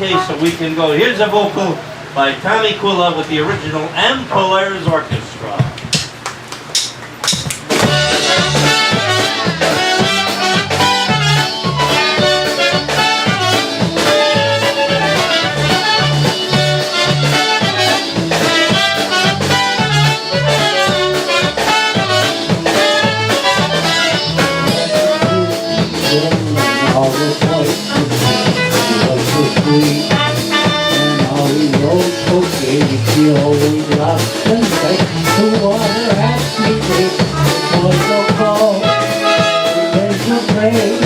Okay, so we can go. Here's a vocal by Tommy Kula with the original Polaris Orchestra. She always lost and takes the water at me. Was so cold, there's no rain.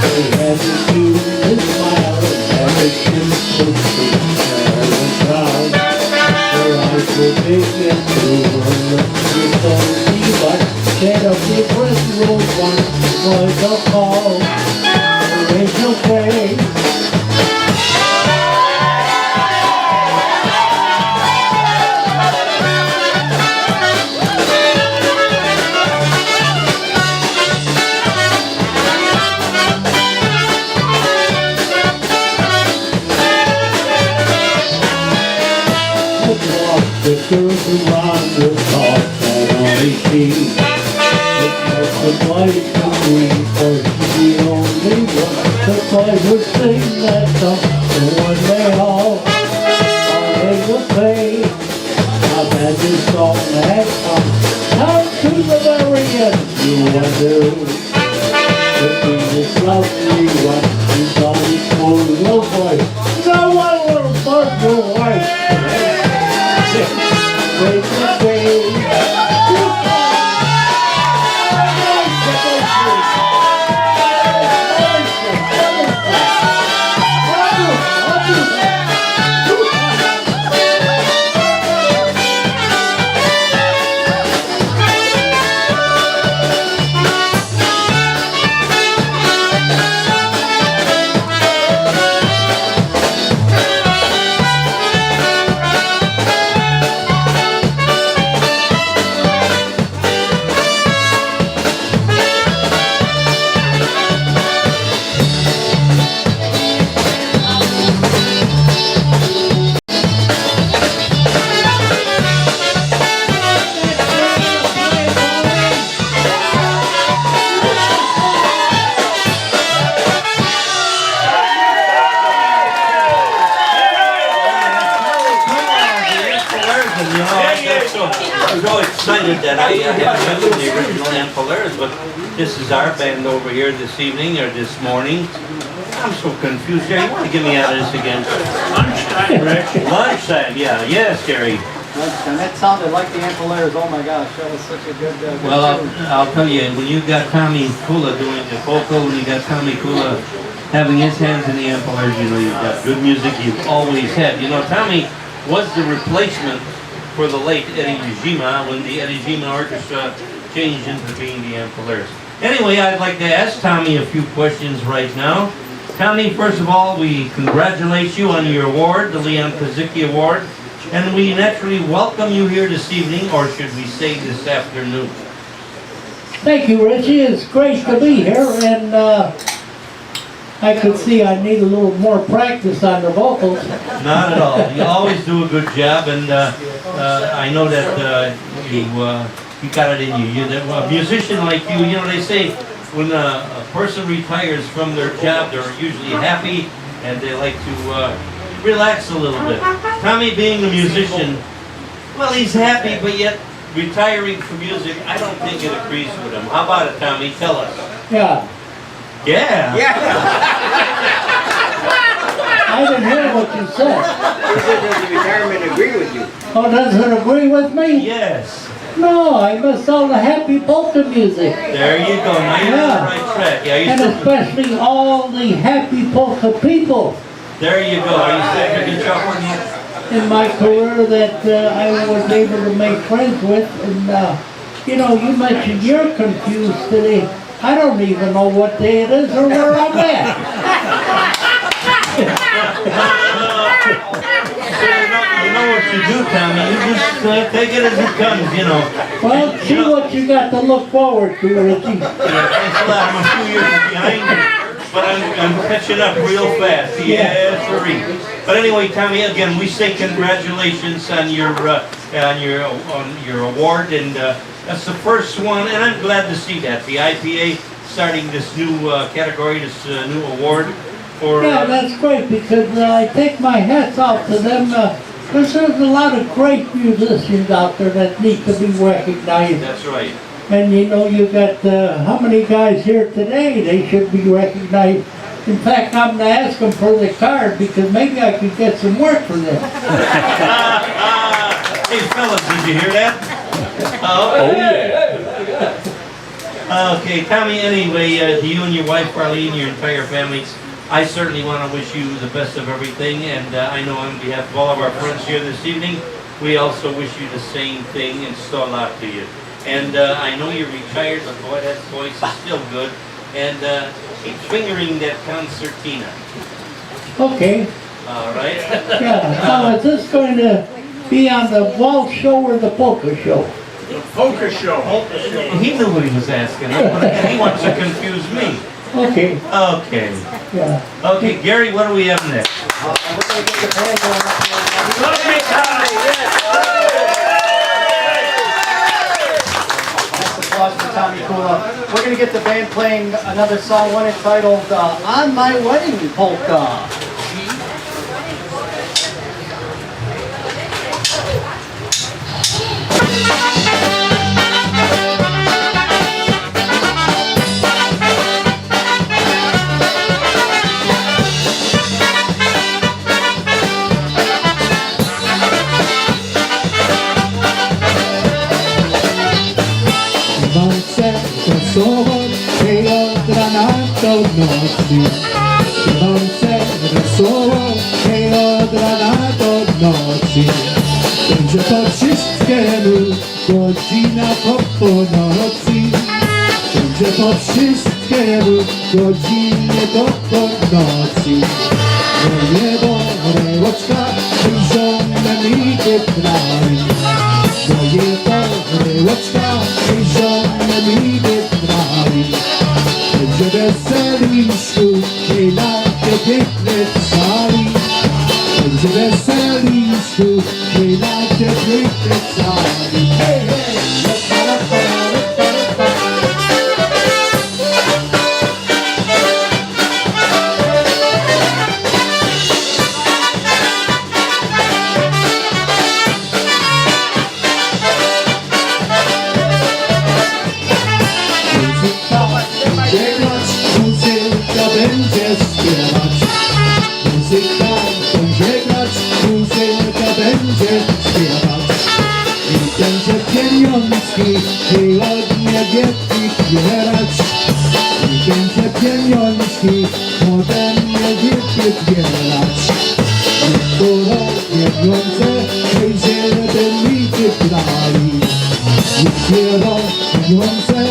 They had to do the smile and everything so sweet. There was proud, her eyes were big and blue. Her lips were so deep, but shade of different rose one was so cold. There is no rain. The girls around the talk that only she it was the white and green, for she's the only one. The boys would sing that song, and one day all they would pay. How bad this song had come down to the very end. You wonder if we this lovely one is always full of little boys. No one will fuck your wife. Wait the day. I'm so excited that I haven't mentioned the original Polaris, but this is our band over here this evening or this morning. I'm so confused. Jerry, you want to get me out of this again? Lunchtime, Rick. Lunchtime, yeah. Yes, Jerry. And that sounded like the Polaris. Oh my gosh, that was such a good Well, tune. I'll tell you, when you got Tommy Kula doing the vocal, when you got Tommy Kula having his hands in the Polaris, you know you've got good music. You've always had. You know, Tommy was the replacement for the late Eddie Jima when the Eddie Jima Orchestra changed into being the Polaris. Anyway, I'd like to ask Tommy a few questions right now. Tommy, first of all, we congratulate you on your award, the Leon Pazicki Award, and we naturally welcome you here this evening, or should we say this afternoon? Thank you, Richie. It's great to be here, and I could see I need a little more practice on the vocals. Not at all. You always do a good job, and I know that you got it in you. A musician like you, you know, they say when a person retires from their job, they're usually happy and they like to relax a little bit. Tommy, being a musician, well, he's happy, but yet retiring from music, I don't think it agrees with him. How about it, Tommy? Tell us. Yeah. Yeah. I didn't hear what you said. He said, does the retirement agree with you? Oh, does it agree with me? Yes. No, I miss all the happy polka music. There you go. Now you're on the right track. Yeah, And especially all the happy polka people there you go. Are you still picking chocolate? in my career that I was able to make friends with. And, you know, you mentioned you're confused today. I don't even know what day it is or where I'm at. You know what you do, Tommy. You just take it as it comes, you know. Well, see what you got to look forward to, Richie. Yeah, thanks a lot. I'm a few years behind you. But I'm catching up real fast. Yes, sirree. But anyway, Tommy, again, we say congratulations on your award, and that's the first one, and I'm glad to see that the IPA starting this new category, this new award for. Yeah, that's great because I take my hats off to them. There's a lot of great musicians out there that need to be recognized. That's right. And you know, you got how many guys here today? They should be recognized. In fact, I'm going to ask them for the card because maybe I could get some work for them. Hey fellas, did you hear that? Oh yeah. Okay, Tommy, anyway, to you and your wife, Marlene, your entire families, I certainly want to wish you the best of everything, and I know on behalf of all of our friends here this evening, we also wish you the same thing and so a lot to you. And I know you're retired, but boy, that voice is still good. And keep fingering that concertina. Okay. All right. Yeah. Now, is this going to be on the Waltz show or the Polka show? Polka show. He knew what he was asking. He wants to confuse me. Okay. Okay. Yeah. Okay, Gary, what do we have next? We're going to get the band going up here. Let me Tommy, yes. Nice applause for Tommy Kula. We're going to get the band playing another song, one entitled On My Wedding Polka. Walce wesoło, hej od rana do nocy. Walce wesoło, hej od rana do nocy. Będzie po wszystkiemu godzina po północy. Będzie po wszystkiemu godzinie do północy. No niebo, rełoczka, żonę mi wybrali. Moje poryłeczka i żonę mi wybrali. Będzie weseliszku i na te piękne sali. Będzie weseliszku i na te piękne sali. Hej, hej! Pieniążki i od niebieskich zbierać. I będzie pieniążki ode mnie wielkie zbierać. Skoro pieniądze żeby mi wybrali. I zbiorą pieniądze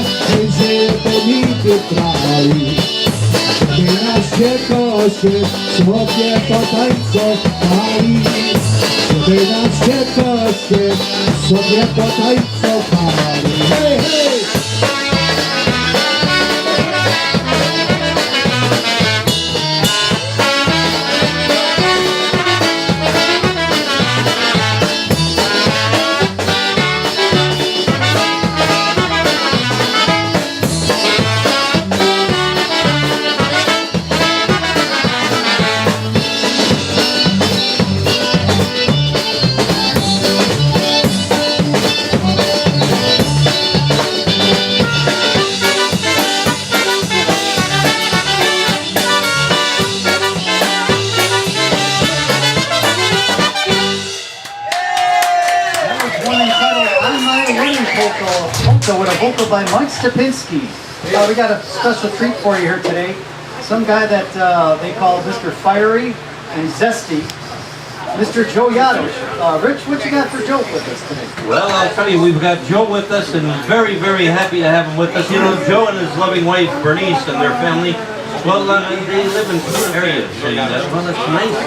żeby mi wybrali. Teraz się koszy sobie potańcowali. Żeby nas się koszy sobie potańcowali. Hej, hej! Polka with a vocal by Mike Stepinski. We got a special treat for you here today. Some guy that they call Mr. Fiery and Zesty, Mr. Joe Yadosh. Rich, what you got for Joe with us today? Well, I'll tell you, we've got Joe with us, and we're very, very happy to have him with us. You know, Joe and his loving wife, Bernice, and their family, well, they live in two areas, and well, it's nice.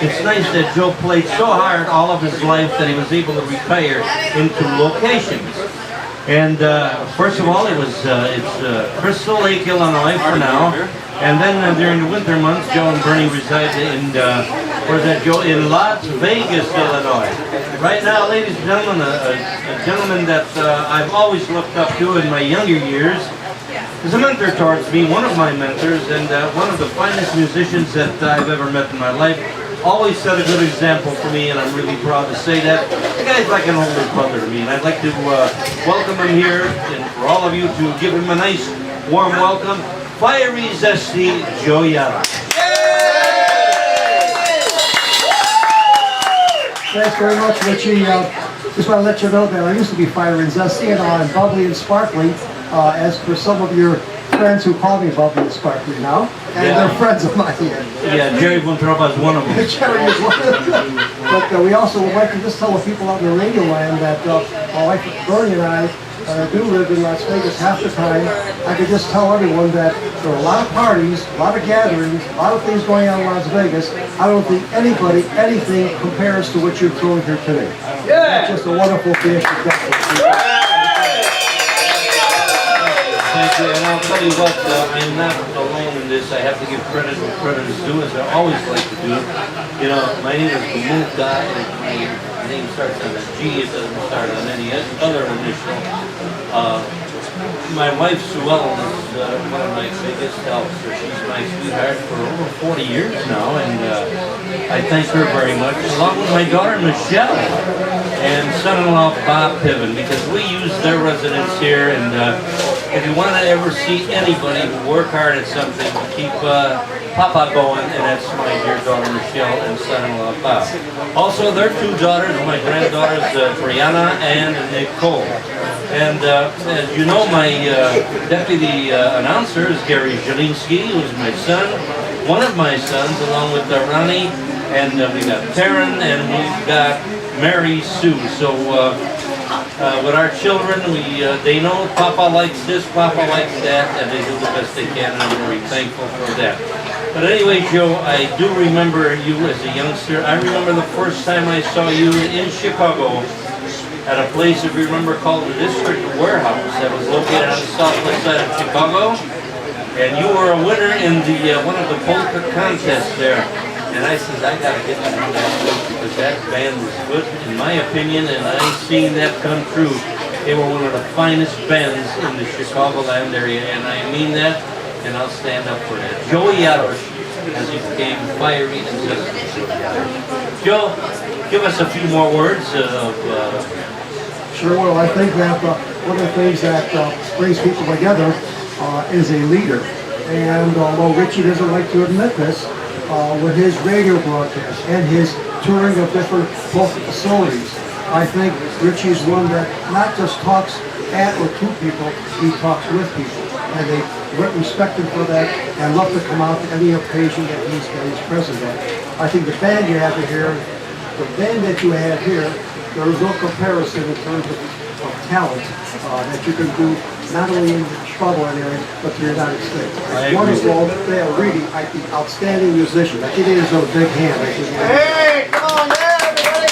It's nice that Joe played so hard all of his life that he was able to retire in two locations. And first of all, it's Crystal Lake, Illinois for now. And then during the winter months, Joe and Bernie reside in, where's that, Joe? In Las Vegas, Illinois. Right now, ladies and gentlemen, a gentleman that I've always looked up to in my younger years is a mentor towards me, one of my mentors, and one of the finest musicians that I've ever met in my life. Always set a good example for me, and I'm really proud to say that. The guy's like an older brother to me, and I'd like to welcome him here, and for all of you to give him a nice, warm welcome. Fiery, zesty Joe Yada. Thanks very much, Richie. Just want to let you know that I used to be fiery and zesty and bubbly and sparkly, as for some of your friends who call me bubbly and sparkly now, and Yeah. they're friends of mine. Yeah, Jerry Buntroba is one of them. Jerry is one of them. But we also would like to just tell the people out in the radio land that my wife Bernie and I do live in Las Vegas half the time. I could just tell everyone that there are a lot of parties, a lot of gatherings, a lot of things going on in Las Vegas. I don't think anybody, anything compares to what you're doing here today. Yeah. It's just a wonderful thing. Thank you, and I'll tell you what, I'm not alone in this. I have to give credit where credit is due, as I always like to do. You know, my name is Gomulka, and my name starts on a G, it doesn't start on any other initial. My wife, Sue Ellen, is one of my biggest helps. She's my sweetheart for over 40 years now, and I thank her very much, along with my daughter, Michelle, and son-in-law, Bob Pivan, because we use their residence here, and if you want to ever see anybody who work hard at something, keep Papa going, and that's my dear daughter Michelle and son-in-law Bob. Also, their two daughters, my granddaughters Brianna and Nicole. And as you know, my deputy announcer is Gary Zielinski, who's my son, one of my sons, along with Ronnie, and we got Taryn, and we've got Mary Sue. So with our children, they know Papa likes this, Papa likes that, and they do the best they can, and I'm very thankful for that. But anyway, Joe, I do remember you as a youngster. I remember the first time I saw you in Chicago at a place, if you remember, called the District Warehouse that was located on the southwest side of Chicago. And you were a winner in the one of the polka contests there. And I said, I gotta get to know that place because that band was good, in my opinion, and I've seen that come true. They were one of the finest bands in the Chicagoland area, and I mean that, and I'll stand up for that. Joe Yadosh, as he became fiery and zesty. Joe, give us a few more words of... Sure will. I think that one of the things that brings people together is a leader. And although Richie doesn't like to admit this, with his radio broadcast and his touring of different local facilities, I think Richie's one that not just talks at or to people, he talks with people. And they respect him for that and love to come out to any occasion that he's present at. I think the band you have here, there is no comparison in terms of talent that you can do not only in the Chicagoland area, but the United States. Wonderful, they are really, I think, outstanding musicians. I think it is a big hand. Hey, come on there, everybody.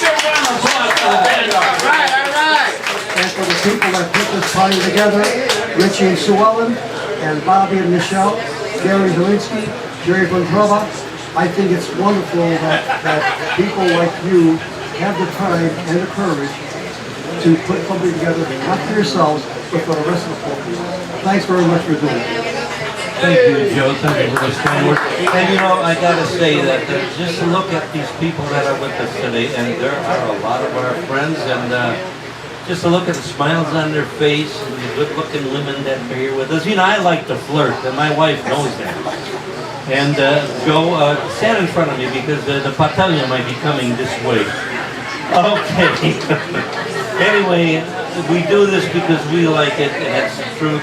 Big round of applause for the band. All right. And for the people that put this party together, Richie and Sue Ellen, and Bobby and Michelle, Gary Zielinski, Jerry Buntroba, I think it's wonderful that people like you have the time and the courage to put something together, not for yourselves, but for the rest of the folks. Thanks very much for doing it. Thank you, Joe. Thank you for those kind words. And you know, I gotta say that just look at these people that are with us today, and there are a lot of our friends, and just to look at the smiles on their face, and the good-looking women that are here with us. You know, I like to flirt, and my wife knows that. And Joe, stand in front of me because the battalion might be coming this way. Okay. Anyway, we do this because we like it, and it's the truth.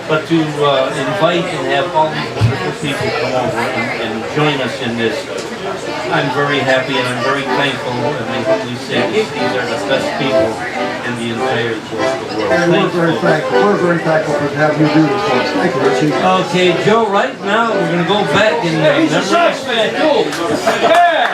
But to invite and have all these wonderful people come over and join us in this, I'm very happy and I'm very thankful. And I humbly say these are the best people in the entire world. And we're very thankful. We're very thankful for having you do this for us. Thank you, Richie. Okay, Joe, right now we're going to go back in He's a Sox fan, too. Yeah.